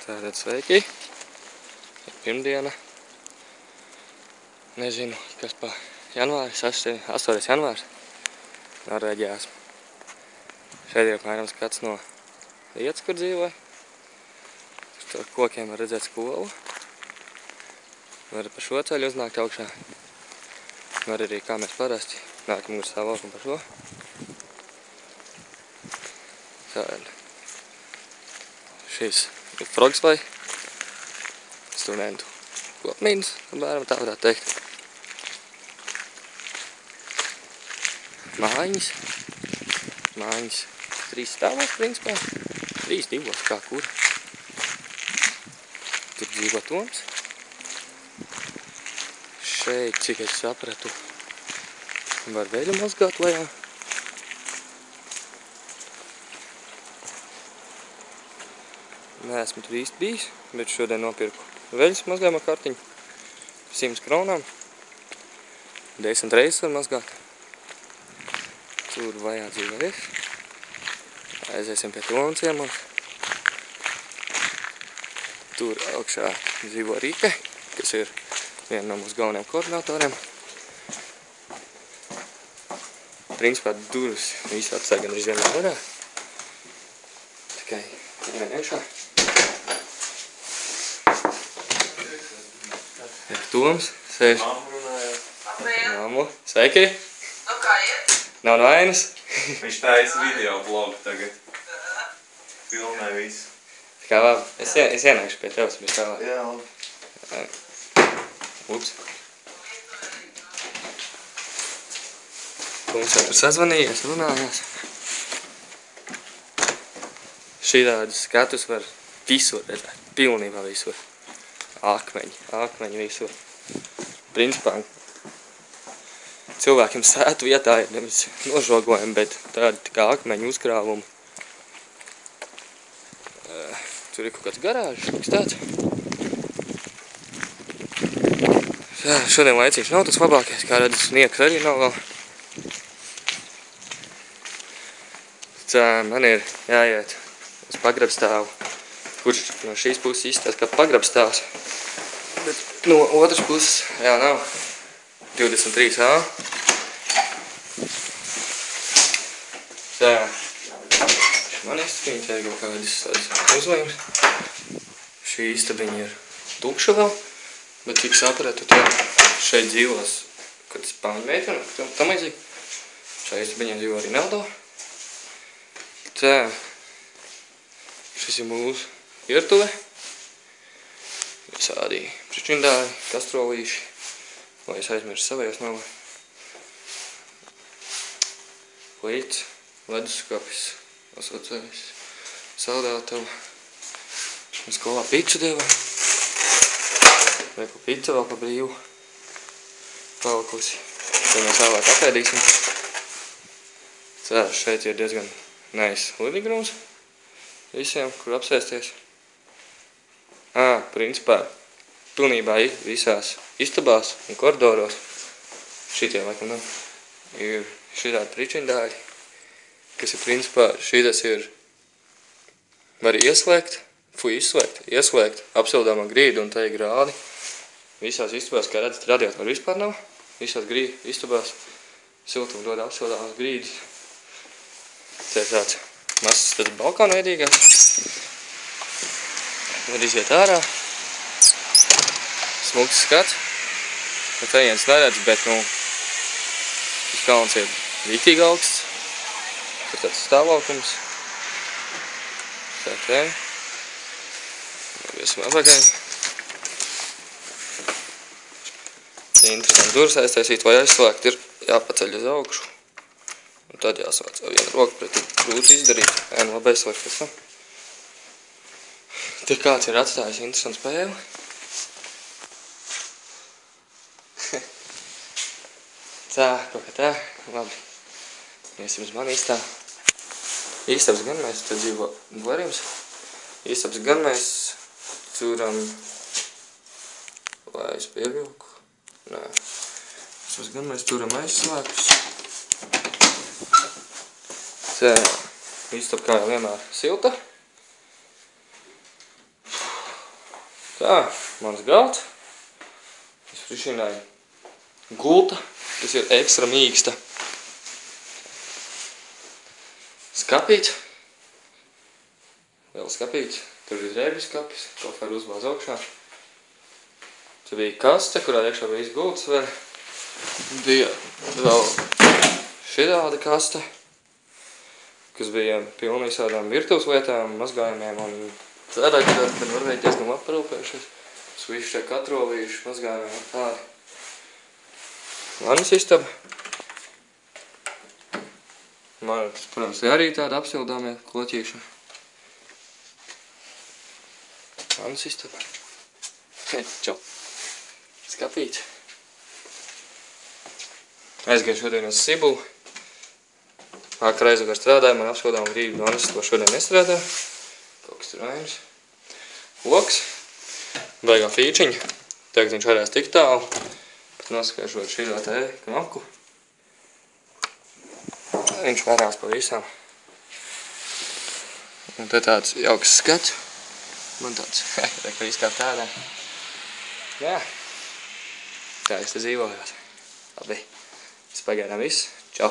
Tātad sveiki. Pirmdiena. Nezinu, kas pa janvāris, 8. janvārs. Norvēģijā esmu. Šeit ir apmēram skats no vietas, kur dzīvoju. Tur kokiem var redzēt skolu. Var pa šo ceļu uznākt augšā. Var arī, kā mēs parasti, nākam gar savu laukumu pa šo. Tātad šīs ir Frogsvai studentu kopmīnas, apmēram tā varētu teikt. Mājiņas 3 stāvos, principā. 3, 2, kā kur. Tur dzīvo Toms. Šeit, cik es sapratu, var veļu mazgāt lejā. Neesmu tur īsti bijis, bet šodien nopirku veļas mazgājumā kartiņu. 100 kronām. 10 reizes var mazgāt. Tur vajā dzīvojas. Aiziesim pie Toma ciemos. Tur augšā dzīvo Rīke, kas ir viena no mūsu galvenajiem koordinatoriem. Principā durvis visi atstāja gan arī vienā varā. Tikai vien iekšā. Toms sēž. Mammu, sveiki! Nu kā iet? Nav vainas. Viņš taisa video blogu tagad. Filmē visu. Tā kā labi, es ienākšu pie tevs, bet tā labi. Jā, labi. Ups. Toms jau tur sazvanījies, runājās. Šitādus skatus var visur redzēt, pilnībā visur. Akmeņi visur. Principā cilvēkiem sētu vietā ir nevis nožogojumi, bet tādi kā akmeņu uzkrāvumi. Tur ir kaut kāds garāžs, kas tāds. Jā, šodien laicīgs nav tas labākais, kā redzes, sniegs arī nav vēl. Tā, man ir jāiet uz pagrabstāvu, kurš no šīs puses izstās kā pagrabstāvs. Bet no otras puses, jā, nav 23A. Tā, man istabiņa, te ir kaut kādas uzlīmes. Šī istabiņa ir tukša vēl, bet cik sapratu, tā šeit dzīvos kāds spāņu meitene, tam aizīgi. Šā istabiņā dzīvo arī Neldo. Tā, šis ir mūsu virtuve. Visādi pričindāji, kastrolīši, lai es aizmirstu savējos nav. Plīts, leduskapis, asociējis, saldētavu. Skolā picu deva. Vai pa pica vēl pa brīvu palikusi. To mēs vēlāk apēdīsim. Tā, šeit ir diezgan nice lidigrūns visiem, kur apsēsties. Principā, pilnībā visās istabās un koridoros, šitie laikam nav, ir šitādi pričindāļi, kas ir principā, šitas ir, var ieslēgt, apsildāmā grīdu un tā ir grādi. Visās istabās, kā redzat, radiatoru vispār nav. Visās istabās siltumu dod apsildāmās grīdas. Tā ir tāds mazs tāds balkona veidīgās. Var iziet ārā. Smuks skats. No tajienas neredz, bet, šis kalns ir rītīgi augsts. Tur tāds stāvlaukums. Tā te. Viesim apakaļ. Interesanti durvis aiztaisīt vai aizslēgt ir jāpaceļ uz augšu. Un tad jāsvāc ar vienu roku pretī. Grūti izdarīt. Nu labi aizslēgt pēc tam. Te kāds ir atstājis interesantu spēli. Tā, kaut kā tā. Labi. Iesim uz mani istābu. Istabas gan mēs, te dzīvo Blerims. Istabas gan mēs turam, lai es pievilku. Nē. Istabas gan mēs turam aizslēgus. Tā, istaba kā jau vienmēr silta. Tā, mans galds. Es frišināju gulta, kas ir ekstra mīksta. Skapīts. Vēl skapīts. Tur ir drēbis skapis, koferu uzbāz augšā. Tur bija kaste, kurā iekšā bija izgults vēl. Bija vēl šitāda kaste, kas bija pilni visādām virtuves lietām, mazgājumiem un tādā, kad varēja diezgan aprūpējušies. Visu tiek atrolījuši, mazgājumiem un tādi. Vannas istaba. Man, protams, arī tāda apsildāmie kloķīši. Vannas istaba. Čau. Skapīts. Aizgāju šodien uz Sibulu. Vakar aizvakar strādāju, man apskaudām rīt vannas to šodien nestrādā. Kaut kas tur vainas. Loks. Baigā fīčiņa. Tagad viņš varēs tik tālu. Pat nosakāšu šī te knopku. Viņš varēs pa visām. Un te tāds jauks skats. Man tāds, ka izkāp tādā. Jā. Tā es te dzīvojos. Labi. Tas pagaidām viss. Čau.